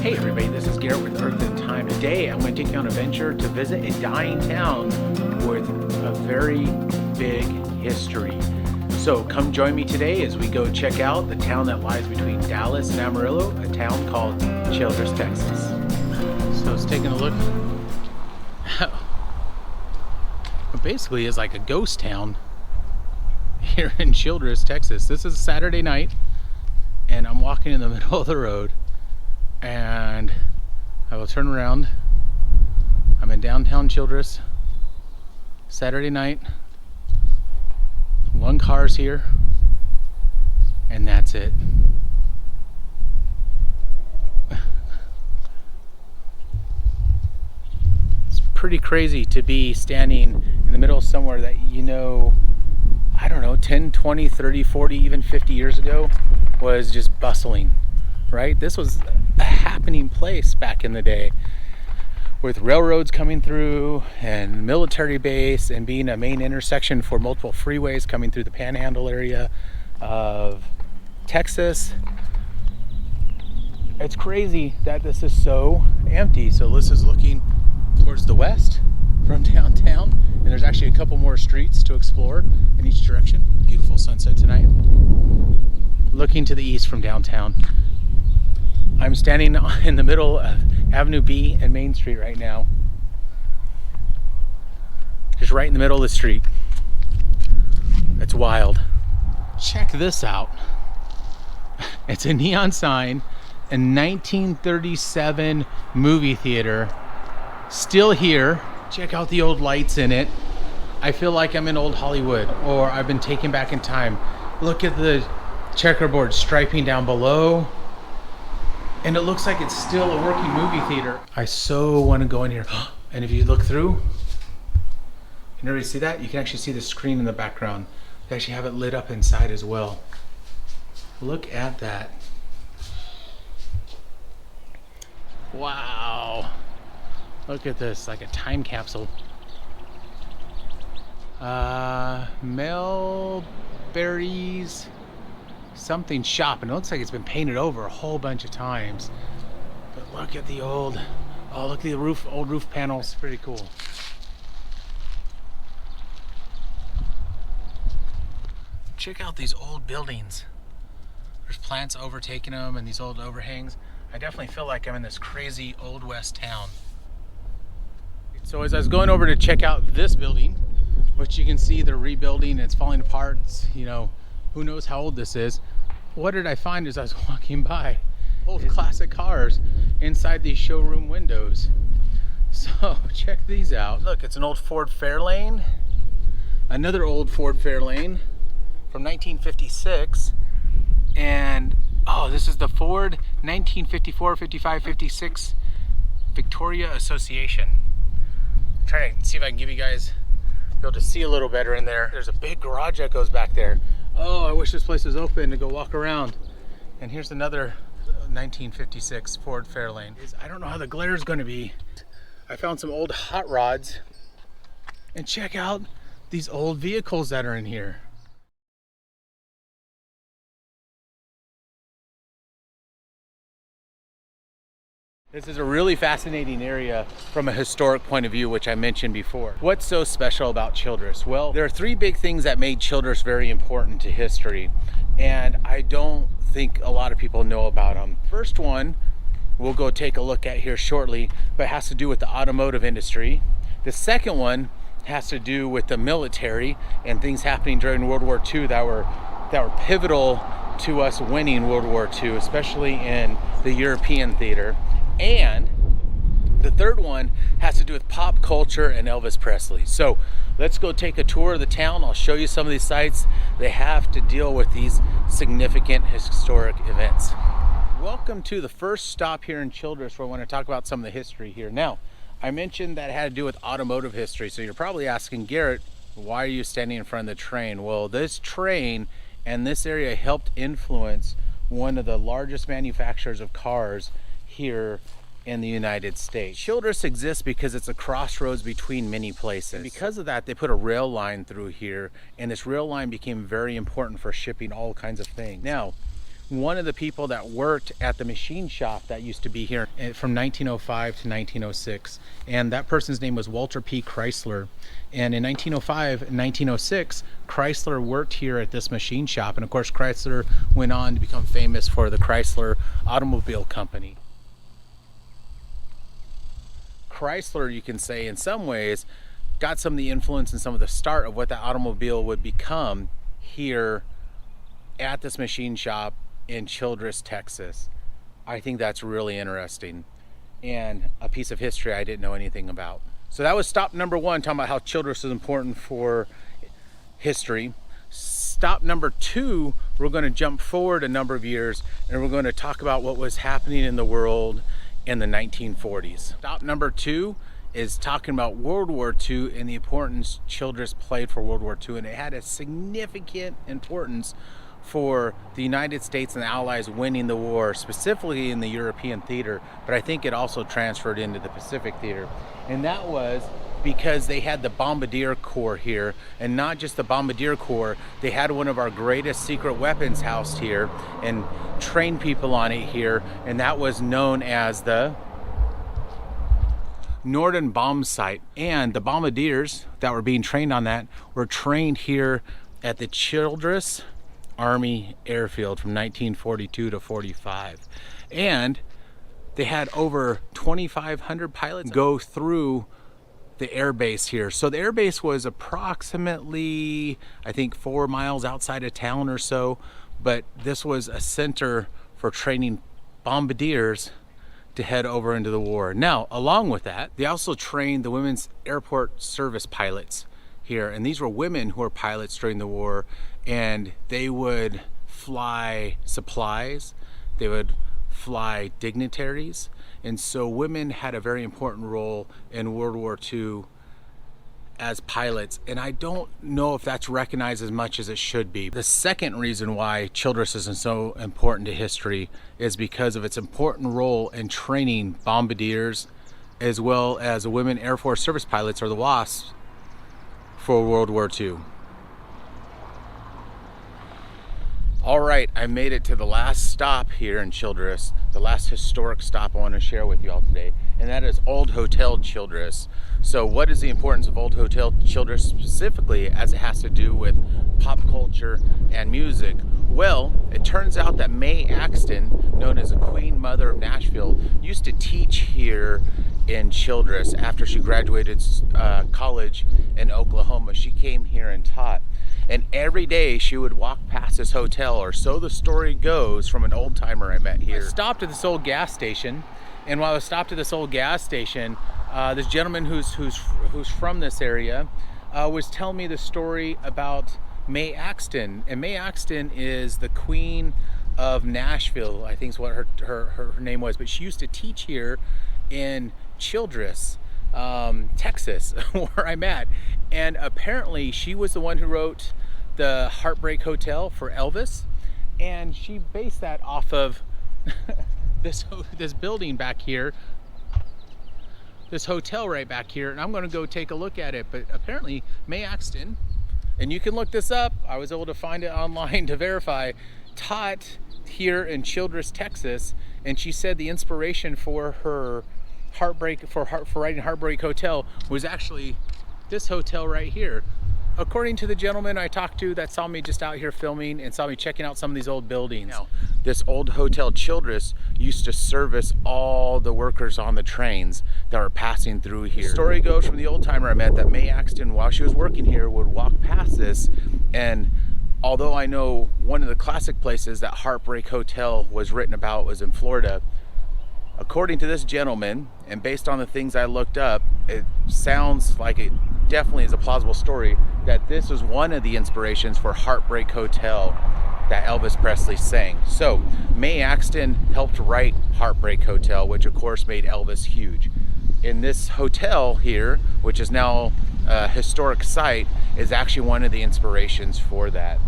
Hey everybody, this is Garrett with Earth and Time. Today I'm going to take you on an adventure to visit a dying town with a very big history. So come join me today as we go check out the town that lies between Dallas and Amarillo, a town called Childress, Texas. So it's taking a look. It basically is like a ghost town here in Childress, Texas. This is Saturday night and I'm walking in the middle of the road. And I will turn around. I'm in downtown Childress, Saturday night. One car's here, and that's it. It's pretty crazy to be standing in the middle of somewhere that, you know, I don't know, 10, 20, 30, 40, even 50 years ago was just bustling. Right? This was a happening place back in the day with railroads coming through and military base and being a main intersection for multiple freeways coming through the panhandle area of Texas. It's crazy that this is so empty. So this is looking towards the west from downtown, and there's actually a couple more streets to explore in each direction. Beautiful sunset tonight. Looking to the east from downtown. I'm standing in the middle of Avenue B and Main Street right now. Just right in the middle of the street. It's wild. Check this out. It's a neon sign, a 1937 movie theater. Still here. Check out the old lights in it. I feel like I'm in old Hollywood, or I've been taken back in time. Look at the checkerboard striping down below. And it looks like it's still a working movie theater. I so want to go in here. And if you look through, can everybody see that? You can actually see the screen in the background. They actually have it lit up inside as well. Look at that. Wow. Look at this, like a time capsule. Melberry's something shop, and it looks like it's been painted over a whole bunch of times. But look at the old, oh, look at the roof, old roof panels. Pretty cool. Check out these old buildings. There's plants overtaking them and these old overhangs. I definitely feel like I'm in this crazy old west town. So as I was going over to check out this building, which you can see they're rebuilding and it's falling apart, you know, who knows how old this is. What did I find as I was walking by? Old classic cars inside these showroom windows. So check these out. Look, it's an old Ford Fairlane. Another old Ford Fairlane from 1956. And oh, this is the Ford 1954, 55, 56 Victoria Association. I'm trying to see if I can give you guys, be able to see a little better in there. There's a big garage that goes back there. Oh, I wish this place was open to go walk around. And here's another 1956 Ford Fairlane. I don't know how the glare is going to be. I found some old hot rods. And check out these old vehicles that are in here. This is a really fascinating area from a historic point of view, which I mentioned before. What's so special about Childress? Well, there are three big things that made Childress very important to history, and I don't think a lot of people know about them. First one, we'll go take a look at here shortly, but it has to do with the automotive industry. The second one has to do with the military and things happening during World War II that were pivotal to us winning World War II, especially in the European theater. And the third one has to do with pop culture and Elvis Presley. So let's go take a tour of the town. I'll show you some of these sites. They have to deal with these significant historic events. Welcome to the first stop here in Childress, where I want to talk about some of the history here. Now, I mentioned that it had to do with automotive history. So you're probably asking, Garrett, why are you standing in front of the train? Well, this train and this area helped influence one of the largest manufacturers of cars here in the United States. Childress exists because it's a crossroads between many places. And because of that, they put a rail line through here, and this rail line became very important for shipping all kinds of things. Now, one of the people that worked at the machine shop that used to be here from 1905 to 1906. And that person's name was Walter P. Chrysler. And in 1905 and 1906, Chrysler worked here at this machine shop. And of course, Chrysler went on to become famous for the Chrysler Automobile Company. Chrysler, you can say in some ways, got some of the influence and some of the start of what the automobile would become here at this machine shop in Childress, Texas. I think that's really interesting and a piece of history I didn't know anything about. So that was stop number one, talking about how Childress is important for history. Stop number two, we're going to jump forward a number of years and we're going to talk about what was happening in the world in the 1940s. Stop number two is talking about World War II and the importance Childress played for World War II, and it had a significant importance for the United States and the Allies winning the war, specifically in the European theater, but I think it also transferred into the Pacific theater. And that was because they had the Bombardier Corps here, and not just the Bombardier Corps, they had one of our greatest secret weapons housed here and trained people on it here, and that was known as the Norden bomb site. And the bombardiers that were being trained on that were trained here at the Childress Army Airfield from 1942 to 45. And they had over 2,500 pilots go through the air base here. So the air base was approximately, I think, 4 miles outside of town or so, but this was a center for training bombardiers to head over into the war. Now, along with that, they also trained the women's airport service pilots here, and these were women who were pilots during the war, and they would fly supplies, they would fly dignitaries, and so women had a very important role in World War II as pilots, and I don't know if that's recognized as much as it should be. The second reason why Childress is so important to history is because of its important role in training bombardiers as well as women Air Force service pilots, or the WASPs, for World War II. All right, I made it to the last stop here in Childress, the last historic stop I want to share with you all today, and that is Old Hotel Childress. So what is the importance of Old Hotel Childress specifically as it has to do with pop culture and music? Well, it turns out that Mae Axton, known as the Queen Mother of Nashville, used to teach here in Childress after she graduated college in Oklahoma. She came here and taught. And every day she would walk past this hotel, or so the story goes from an old timer I met here. I stopped at this old gas station, and while I was stopped at this old gas station, this gentleman who's from this area was telling me the story about Mae Axton. And Mae Axton is the Queen of Nashville, I think is what her name was. But she used to teach here in Childress, Texas, where I'm at. And apparently she was the one who wrote the Heartbreak Hotel for Elvis, and she based that off of this building back here, this hotel right back here, and I'm going to go take a look at it. But apparently Mae Axton, and you can look this up, I was able to find it online to verify, taught here in Childress, Texas, and she said the inspiration for her for writing Heartbreak Hotel was actually this hotel right here. According to the gentleman I talked to that saw me just out here filming and saw me checking out some of these old buildings. Now, this Old Hotel Childress used to service all the workers on the trains that were passing through here. The story goes from the old timer I met that Mae Axton, while she was working here, would walk past this, and although I know one of the classic places that Heartbreak Hotel was written about was in Florida, according to this gentleman, and based on the things I looked up, it sounds like it definitely is a plausible story that this was one of the inspirations for Heartbreak Hotel that Elvis Presley sang. So Mae Axton helped write Heartbreak Hotel, which of course made Elvis huge. In this hotel here, which is now a historic site, is actually one of the inspirations for that.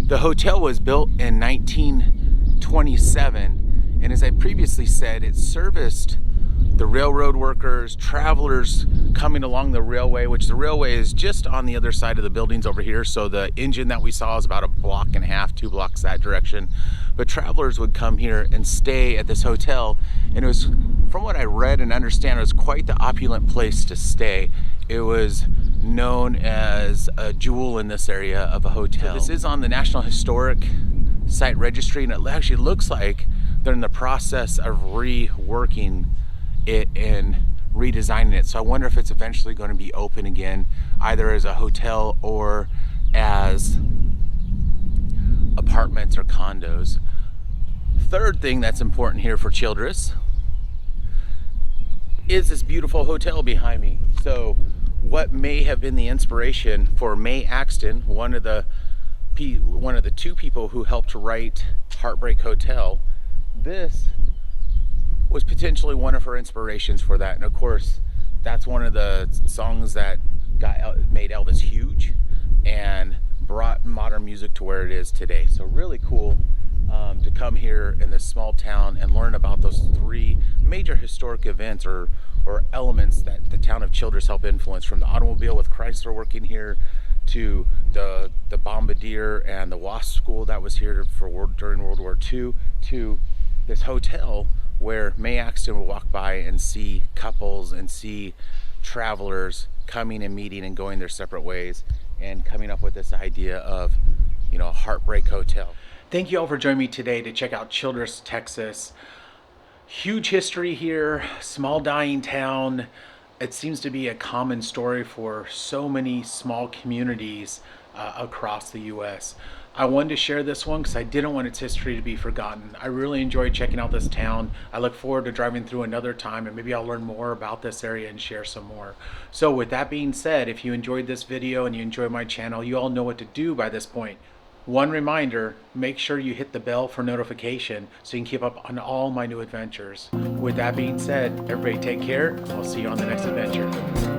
The hotel was built in 1927, and as I previously said, it serviced the railroad workers, travelers coming along the railway, which the railway is just on the other side of the buildings over here. So the engine that we saw is about a block and a half, 2 blocks that direction. But travelers would come here and stay at this hotel. And it was, from what I read and understand, it was quite the opulent place to stay. It was known as a jewel in this area of a hotel. So this is on the National Historic Site Registry, and it actually looks like they're in the process of reworking it and redesigning it. So I wonder if it's eventually going to be open again, either as a hotel or as apartments or condos. Third thing that's important here for Childress is this beautiful hotel behind me. So what may have been the inspiration for Mae Axton, one of the 2 people who helped to write Heartbreak Hotel, this was potentially one of her inspirations for that. And of course, that's one of the songs that made Elvis huge and brought modern music to where it is today. So really cool to come here in this small town and learn about those 3 major historic events or elements that the town of Childress helped influence, from the automobile with Chrysler working here, to the Bombardier and the WASP school that was here during World War II, to this hotel where Mae Axton would walk by and see couples and see travelers coming and meeting and going their separate ways, and coming up with this idea of, you know, a Heartbreak Hotel. Thank you all for joining me today to check out Childress, Texas. Huge history here, small dying town. It seems to be a common story for so many small communities across the US. I wanted to share this one because I didn't want its history to be forgotten. I really enjoyed checking out this town. I look forward to driving through another time, and maybe I'll learn more about this area and share some more. So with that being said, if you enjoyed this video and you enjoy my channel, you all know what to do by this point. One reminder, make sure you hit the bell for notification so you can keep up on all my new adventures. With that being said, everybody take care. I'll see you on the next adventure.